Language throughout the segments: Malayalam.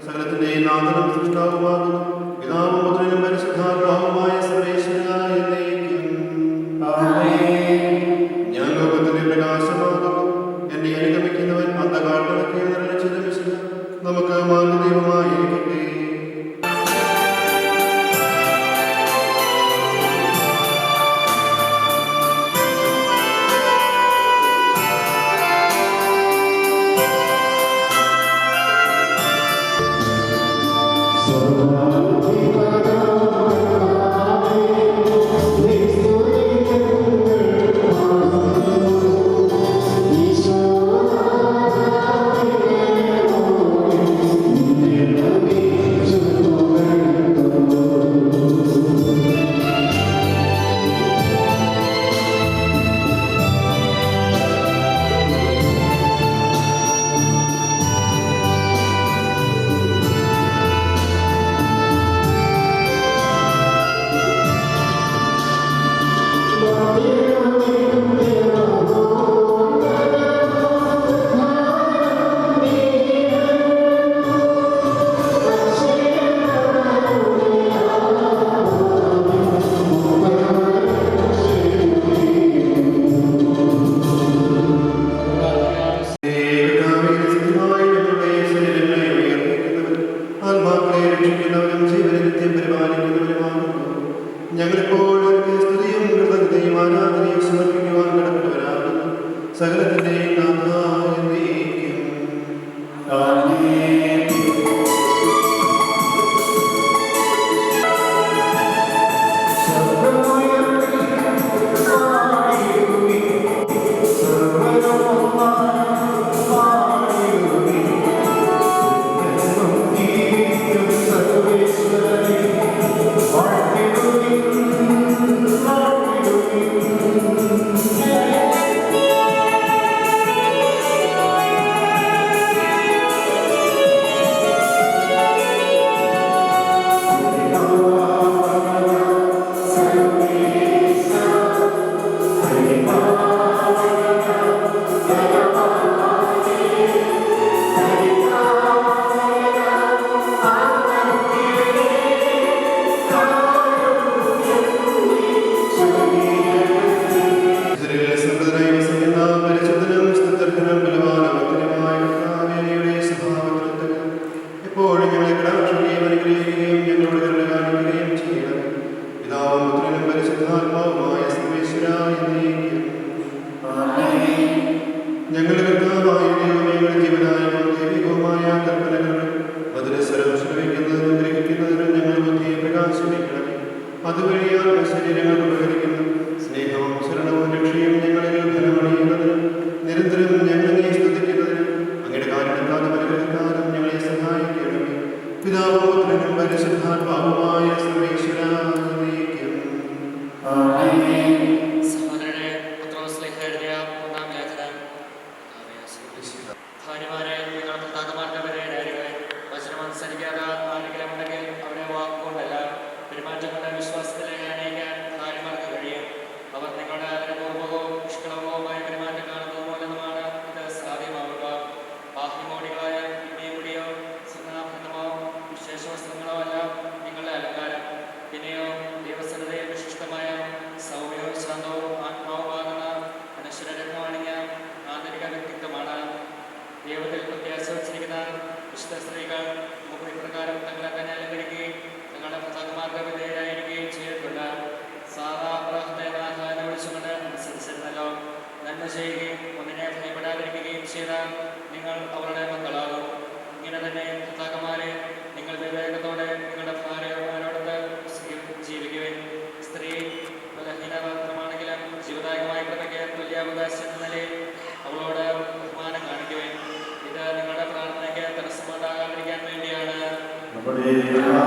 സകലത്തിന്റെ നാഥനും സൃഷ്ടാവുമാകുന്നു പിതാവും പുത്രനും പരിശുദ്ധാത്മാവുമായ സർവേശ്വരനായ ഞാൻ ലോകത്തിന്റെ പ്രകാശമാകുന്നു. എന്നെ അനുഗമിക്കുന്നവൻ അന്ധകാരത്തിലൊക്കെ നിറച്ചിത നമുക്ക് മാർഗദൈവമായിരിക്കട്ടെ. Hallelujah.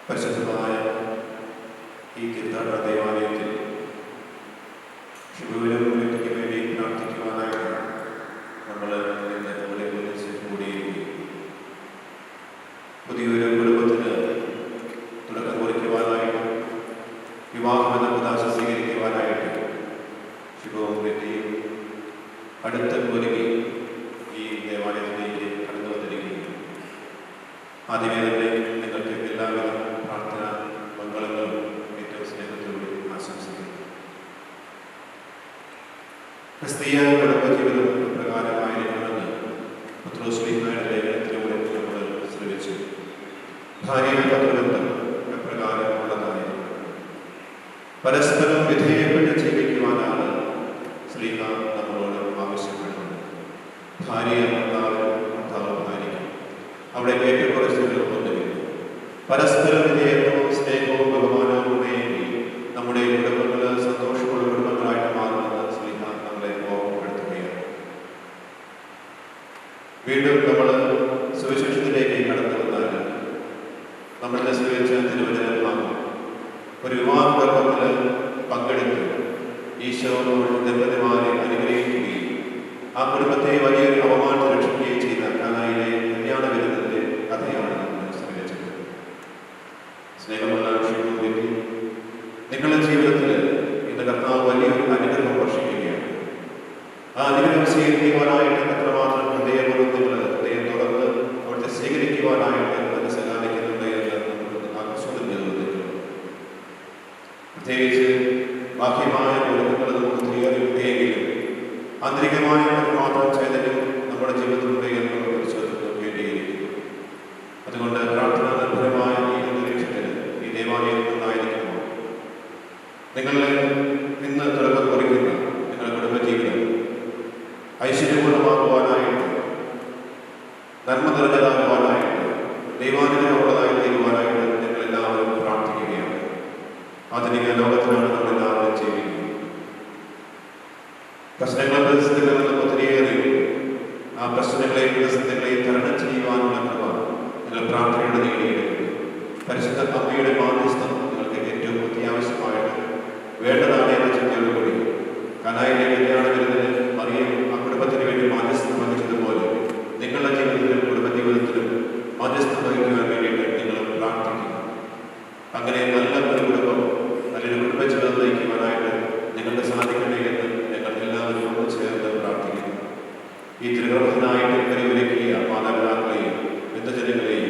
പരിശുദ്ധമായ ഈ തീർത്ഥാടന ദേവാലയത്തിൽ ശിവവിനും വ്യക്തിക്ക് വേണ്ടി പ്രാർത്ഥിക്കുവാനായിട്ടാണ് നമ്മൾ ഇന്ന് ഇവിടെ ഒന്നിച്ച് കൂടിയിരിക്കുകയും പുതിയൊരു കുടുംബത്തിന് തുടക്കം കുറിക്കുവാനായിട്ട് വിവാഹമെന്ന ഉദാശ സ്വീകരിക്കുവാനായിട്ട് ശിവവും വ്യക്തിയും അടുത്ത ഒരുങ്ങി ഈ ദേവാലയത്തിലേക്ക് കടന്നു വന്നിരിക്കുകയും ആദ്യമേ തന്നെ നിങ്ങൾക്ക് എല്ലാവിധ പ്രാർത്ഥന മംഗളങ്ങളും ഏറ്റവും സ്നേഹത്തോടെ ആശംസിക്കുന്നു. ക്രിസ്തീയ കുടുംബജീവിതം പ്രകാരമായിരിക്കണമെന്ന് പത്രോസ്ലീഹായുടെ ലേഖനത്തിലൂടെ നമ്മൾ ശ്രമിച്ചു. ഭാര്യ പത്രബന്ധം എപ്രകാരമുള്ളതായിരിക്കണം, പരസ്പരം വിധേയപ്പെട്ട് ജീവിക്കുവാനാണ് സ്ലീഹ നമ്മളോട് ആവശ്യപ്പെടുന്നത്. ഭാര്യ ഭർത്താവ്, ഭർത്താവ് ഭാര്യയ്ക്ക് അവിടെ ഏറ്റക്കുറച്ചിലൊന്നുമില്ല. പരസ്പര വിധേയത്വവും സ്നേഹവും ബഹുമാനവും ഉണ്ടെങ്കിൽ നമ്മുടെ കുടുംബങ്ങൾ സന്തോഷമുള്ള കുടുംബങ്ങളായിട്ട് മാറുമെന്ന് സ്ലീഹ നമ്മളെ ഓർമ്മപ്പെടുത്തുകയാണ്. വീണ്ടും നമ്മൾ സുവിശേഷത്തിലേക്ക് കടന്നു വന്നാൽ നമ്മളുടെ സ്വീകരിച്ച തിരുവചന ഭാഗം ഒരു വിവാഹ കർമ്മത്തിൽ പങ്കെടുത്ത് ഈശോ ദമ്പതിമാരെ അനുഗ്രഹിക്കുകയും ആ കുടുംബത്തെ വലിയൊരു അപമാനത്തിൽ രക്ഷിക്കുകയും ചെയ്ത കാനായിലെ കല്യാണ വിരുദ്ധത്തിന്റെ കഥയാണ് നമ്മൾ സ്വീകരിച്ചത്. സ്നേഹമുള്ള ക്ഷേമം, നിങ്ങളുടെ ജീവിതത്തിൽ ഇന്ന് കർത്താവ് വലിയൊരു അനുഗ്രഹം വർഷിക്കുകയാണ്. ആ അനുഗ്രഹം സ്വീകരിക്കുവാനായിട്ട് എത്രമാത്രം ഹൃദയപൂർവ്വം നിങ്ങൾ ഹൃദയം തുറന്ന് അവിടുത്തെ സ്വീകരിക്കുവാനായിട്ട് മനസ്സിലാക്കുന്നുണ്ട് എന്ന് നമ്മൾ ആകർഷണം ചെയ്തു. പ്രത്യേകിച്ച് ബാഹ്യമായ ഒരുക്കങ്ങൾ നമുക്ക് തിരികെയെങ്കിലും ആന്തരികമായ മാത്രം ചൈതന്യം നമ്മുടെ ജീവിതത്തിലുണ്ട് എന്ന് നമ്മൾ പരിശോധിക്കാൻ വേണ്ടിയിരിക്കുന്നു. അതുകൊണ്ട് പ്രാർത്ഥന നിർഭരമായ ഈ അന്തരീക്ഷത്തിൽ ഈ ദേവാലയം നിന്നായിരിക്കുമ്പോൾ നിങ്ങൾ ഇന്ന് തുടക്കം കുറിക്കുന്ന നിങ്ങളുടെ കുടുംബജീവിതം ഐശ്വര്യപൂർണ്ണമാക്കുവാനായിട്ട്, നന്മ നിറഞ്ഞതാകുവാനായിട്ട്, ദൈവാനുഗ്രഹമുള്ളതായി തീരുവാനായിട്ട് നിങ്ങൾ എല്ലാവരും പ്രാർത്ഥിക്കുകയാണ്. ആധുനിക ലോകത്തിലാണ് നമ്മളെല്ലാവരും ജീവിക്കുന്നത്. പ്രശ്നങ്ങളും പ്രതിസന്ധികളും ഒത്തിരിയേറെ. ആ പ്രശ്നങ്ങളെയും പ്രതിസന്ധികളെയും തരണം ചെയ്യുവാനുള്ള കൃപ നിങ്ങൾ പ്രാർത്ഥനയോടെ നേടിയെടുക്കുന്നു. പരിശുദ്ധ അമ്മയുടെ മാധ്യസ്ഥം നിങ്ങൾക്ക് ഏറ്റവും അത്യാവശ്യമായിട്ട് വേണ്ടതാണ് എന്ന ചിന്തയോടുകൂടി കനായിലെ കല്യാണ വിരുന്നിന് മറിയം ആ കുടുംബത്തിന് വേണ്ടി മാധ്യസ്ഥം വഹിച്ചതുപോലെ നിങ്ങളുടെ ജീവിതത്തിലും കുടുംബജീവിതത്തിലും മാധ്യസ്ഥം വഹിക്കുവാൻ വേണ്ടിയിട്ട് നിങ്ങൾ പ്രാർത്ഥിക്കുന്നു. അങ്ങനെ നല്ല ഒരു കുടുംബം, നല്ലൊരു കുടുംബജീവിതം നയിക്കുവാനായിട്ട് നിങ്ങൾക്ക് സാധിക്കട്ടെ എന്ന് ഞങ്ങൾ എല്ലാവരും ഒന്ന് ചേർന്ന് പ്രാർത്ഥിക്കുന്നു. ഈ തിരുകർമ്മത്തിനായിട്ട് പരിവരിക്കുക മാതാപിതാക്കളെയും ബന്ധുജനങ്ങളെയും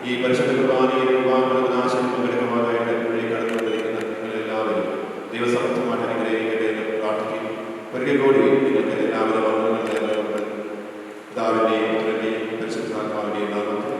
ഈ പരിശുദ്ധ കുർബാനയിൽ വിവാഹനാശം പങ്കെടുക്കുവാനായിട്ട് വഴി കടന്നുകൊണ്ടിരിക്കുന്ന നിങ്ങളെല്ലാവരും ദൈവസമർത്ഥമായിട്ട് അനുഗ്രഹിക്കട്ടെ എന്ന് പ്രാർത്ഥിക്കുന്നു. ഒരിക്കൽ കൂടി നിങ്ങൾക്ക് എല്ലാവരും വന്നവർക്ക് പിതാവിൻ്റെയും പുത്രൻ്റെയും പരിശുദ്ധാത്മാവിൻ്റെയും നാമത്തിൽ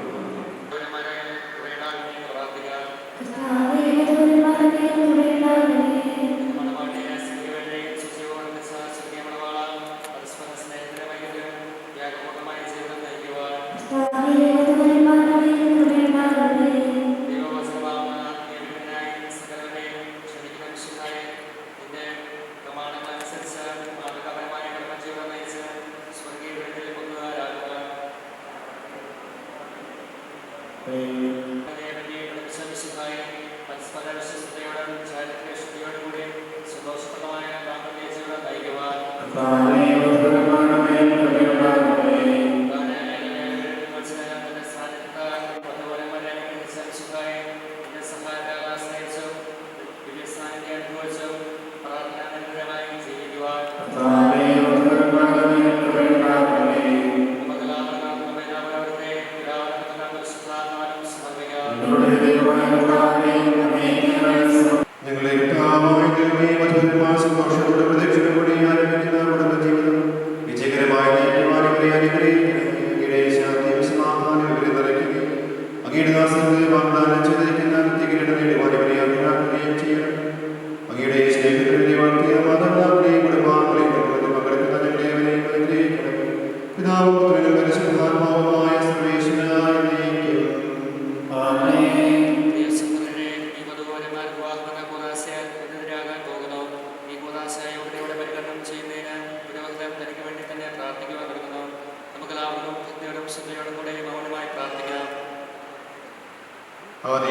Amen.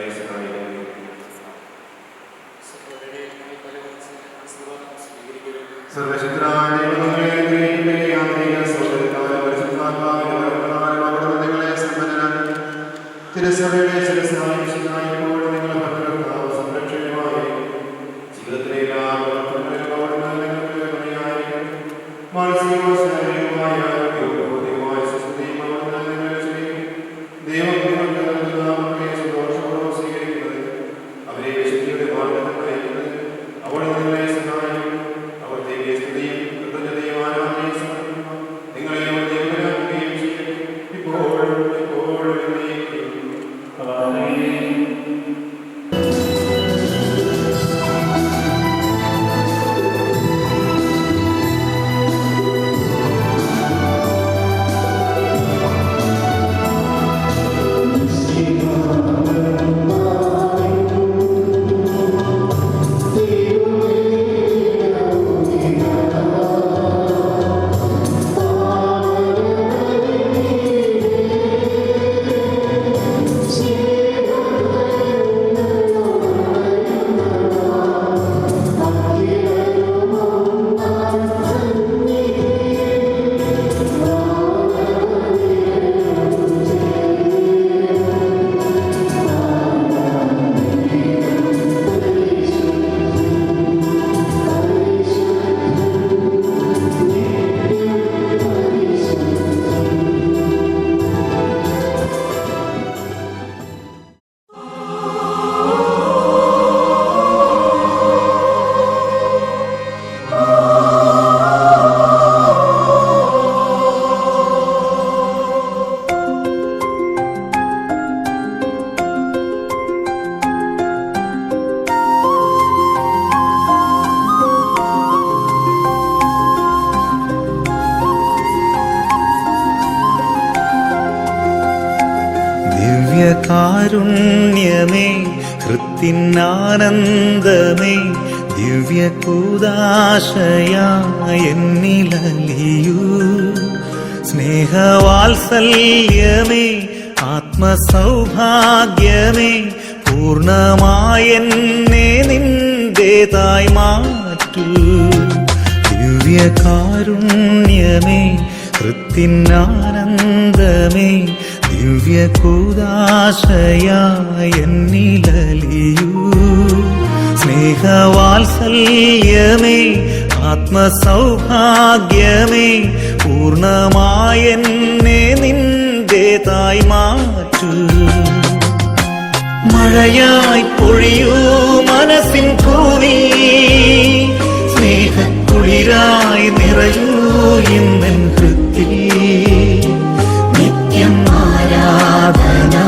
ഞങ്ങളെ സഹായിക്കുന്നു. സർവശക്തനായ ദൈവമേ, ദൈവമേ, ആന്തരിക സൗന്ദര്യത്താലും പരിശുദ്ധാത്മാവിന്റെ വരങ്ങളാലും അവിടുന്ന് നിങ്ങളെ സമ്പന്നനാക്കി. തിരുസഭയുടെ ശിരസ്സായി വിശുദ്ധനായി എപ്പോഴും നിങ്ങളെ ഭദ്രതാവും സംരക്ഷകനുമായിരിക്കും. ജീവിതത്തിലെ എല്ലാ പ്രവർത്തനങ്ങളിലും അവിടുന്ന് നിങ്ങൾക്ക് തുണയായിരിക്കും. മാനസികവും ശാരീരികവുമായ ആരോഗ്യവും ഭൗതികമായ സുസ്ഥിതിയും അവിടുന്ന് നിങ്ങളെ ചെയ്യും. ദൈവം നിങ്ങൾക്ക് നൽകുന്ന മക്കളെ സന്തോഷപൂർവ്വം സ്വീകരിക്കുന്നത്, അവരെ വിശുദ്ധിയുടെ മാർഗ്ഗത്തിൽ നയിക്കുന്നത് അവിടുന്ന് നിങ്ങളെ സഹായിക്കും. അവിടുത്തേക്ക് സ്തുതിയും കൃതജ്ഞതയും ആരാധനയും സമർപ്പിക്കുക. നിങ്ങളെ അവിടുത്തെ ഉപരാക്കുകയും ചെയ്യും, ഇപ്പോഴും എപ്പോഴും എന്നേക്കും. ആമേൻ. കാരുണ്യമേ, ഹൃത്തിനാനന്ദമേ, ദിവ്യകൂദാശയായെന്നിലലിയൂ. സ്നേഹവാത്സല്യമേ, ആത്മസൗഭാഗ്യമേ, പൂർണ്ണമായെന്നെ നിന്റേതായി മാറ്റൂ. ദിവ്യകാരുണ്യമേ, ഹൃത്തിനാനന്ദമേ, ദിവ്യകൂദാശയായെന്നിലലിയൂ. സ്നേഹവാത്സല്യമേ, ആത്മസൗഭാഗ്യമേ, പൂർണ്ണമായെന്നെ നിന്റേതായി മാറ്റൂ. മഴയായി പൊഴിയൂ മനസ്സിൻ പൂവി, സ്നേഹക്കുളിരായി നിറയൂ ഇന്നെൻ ഹൃത്തിൽ. നിത്യം ആരാധനാ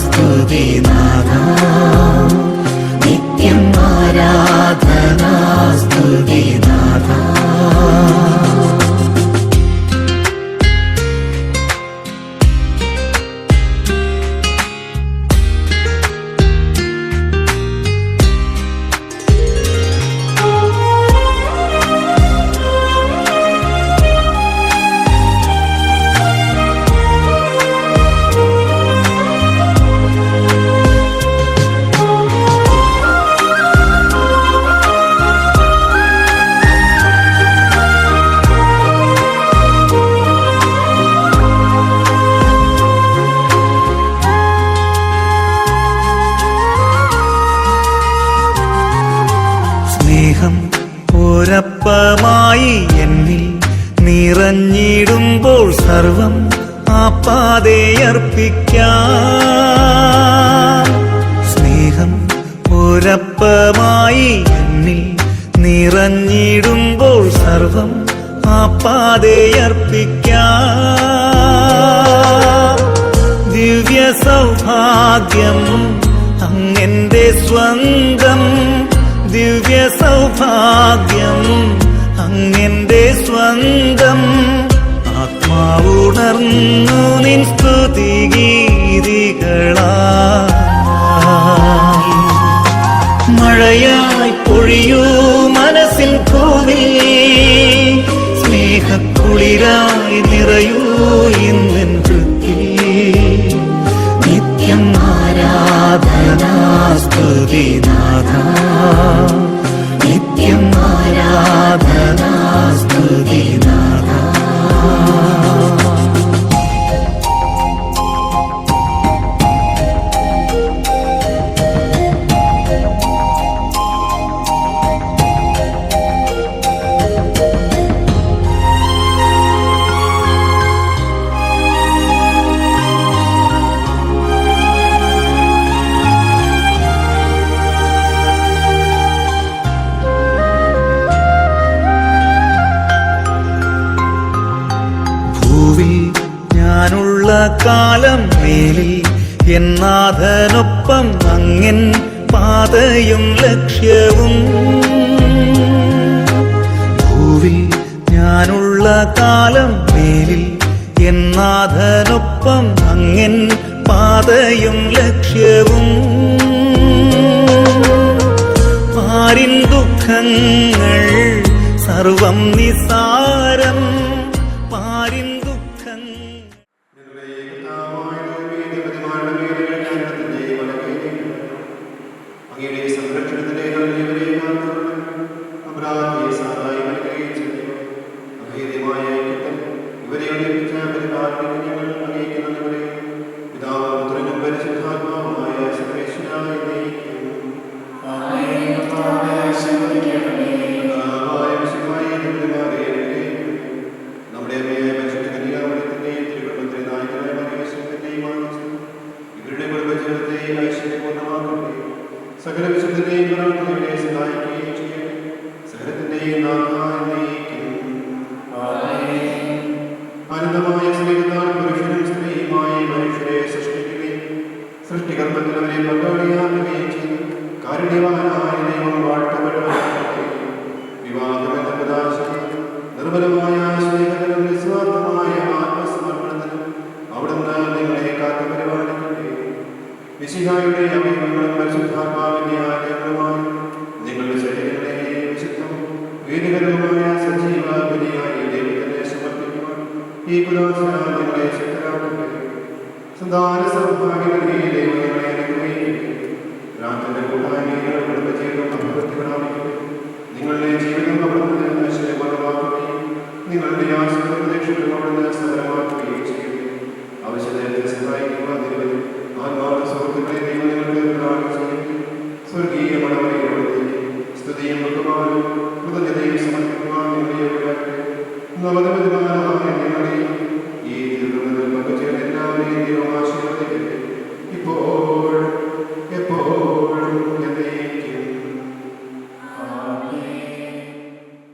സ്തുതി നാഥാ, നിത്യം ആരാധനാ സ്തുതി നാഥാ. സ്നേഹം ഒരപ്പമായി എന്നിൽ നിറഞ്ഞിടുമ്പോൾ സർവം ആപ്പാതെയർപ്പിക്കാം. സ്നേഹം ഒരപ്പമായി എന്നിൽ നിറഞ്ഞിടുമ്പോൾ സർവം ആപ്പാതെയർപ്പിക്കാം. ദിവ്യ സൗഭാഗ്യം അങ്ങെന്റെ സ്വന്തം, ദിവ്യ സൗഭാഗ്യം അങ്ങെന്റെ സ്വന്തം. ആത്മാവുണർന്നു നിൻ സ്തുതിഗീതികളായി. മഴയായി പൊഴിയൂ മനസ്സിൻ പൂവിൽ, സ്നേഹക്കുളിരായി നിറയൂ ഇന്നെൻ ഹൃത്തിൽ. നിത്യം ആരാധനാ സ്തുതിനാഥ, നിത്യം ആരാധന സ്തുതിനാഥ. ഞാനുള്ള കാലം മേലിൽ എന്നാഥനൊപ്പം അങ്ങൻ പാതയും ലക്ഷ്യവും. ഭൂവിൽ ഞാനുള്ള കാലം മേലിൽ എന്നാഥനൊപ്പം അങ്ങൻ പാതയും ലക്ഷ്യവും. പാരിൻ ദുഃഖങ്ങൾ സർവം നിസാരം, പാരിൻ അങ്ങയുടെ സംരക്ഷണത്തിലെ ഇവരെ അപരാധിയെ സഹായി അഭേദ്യമായ ഐക്യത്തിൽ ഇവരെ ഒളിപ്പിച്ച പരിപാലനം ഞങ്ങൾ അറിയിക്കുന്നവരെ പിതാവും പുത്രനും പരിശുദ്ധാത്മാവുമായ സർവേശ്വരായ നമ്മുടെ പരിശുദ്ധ കന്യാമരത്തിന്റെയും തിരുവനന്തപുരത്തെ നായകനായ മരിയസിന്റെയും ഇവരുടെ കുടുംബജീവിതത്തെ ഐശ്വര്യപൂർണ്ണമാക്കട്ടെ. സകല വിശുദ്ധരെയും പ്രവർത്തനങ്ങളെ സഹായിക്കുകയും ചെയ്യും. സകലത്തിന്റെയും ആനന്ദമായ സ്നേഹത്താൽ പുരുഷനും സ്ത്രീയുമായി മനുഷ്യരെ സൃഷ്ടിക്കുകയും സൃഷ്ടികർമ്മത്തിൽ അവരെ പങ്കാളിയാക്കുകയും ചെയ്തു. കാരുണ്യവാനായ ദൈവം വാഴ്ത്തപ്പെട്ടവരാകട്ടെ. വിവാഹമെന്ന പ്രകാശം നിർമ്മലമായ സ്നേഹത്തിനും നിസ്വാർത്ഥമായ ആത്മസമർപ്പണത്തിനും അവിടുന്ന് നിങ്ങളെ കാത്തു പരിപാലിക്കട്ടെ. മിശിഹായുടെ അവയവങ്ങളും പരിശുദ്ധാത്മാവിന്റെ ആലയങ്ങളുമായി നിങ്ങളുടെ ശരീരങ്ങളെ വിശുദ്ധം വീടുകളുമായ സജീവ ബലിയായി ദൈവത്തിനെ സമർപ്പിക്കുവാൻ ഈ കുദാശ നിങ്ങളെ ശക്തരാക്കട്ടെ. സന്താന സൗഭാഗ്യങ്ങളെ ദൈവം നിങ്ങളെ അനുഗ്രഹിക്കട്ടെ. രാത്രിയുടെ കൂട്ടായ്മയുടെ കുടുംബജീവിതം അഭിവൃദ്ധികളാക്കട്ടെ. നിങ്ങളുടെ ജീവിതം അവിടുന്ന് ഐശ്വര്യപൂർണ്ണമാക്കുകയും നിങ്ങളുടെ ആശ്രയ പ്രതീക്ഷകളും അവിടുന്ന് സഫലമാക്കുകയും ചെയ്യട്ടെ. ആവശ്യത്തെ സഹായിക്കുവാൻ നിരവധി ആത്മാർത്ഥ സുഹൃത്തുക്കളെ ദൈവം നിങ്ങൾക്ക് പ്രദാനം ചെയ്യട്ടെ. സ്വർഗീയ മണവരയിലൂടെ സ്തുതിയും ബഹുമാനവും കൃതജ്ഞതയും സമർപ്പിക്കുവാൻ നിങ്ങളെ യോഗ്യരാക്കട്ടെ. നവനവ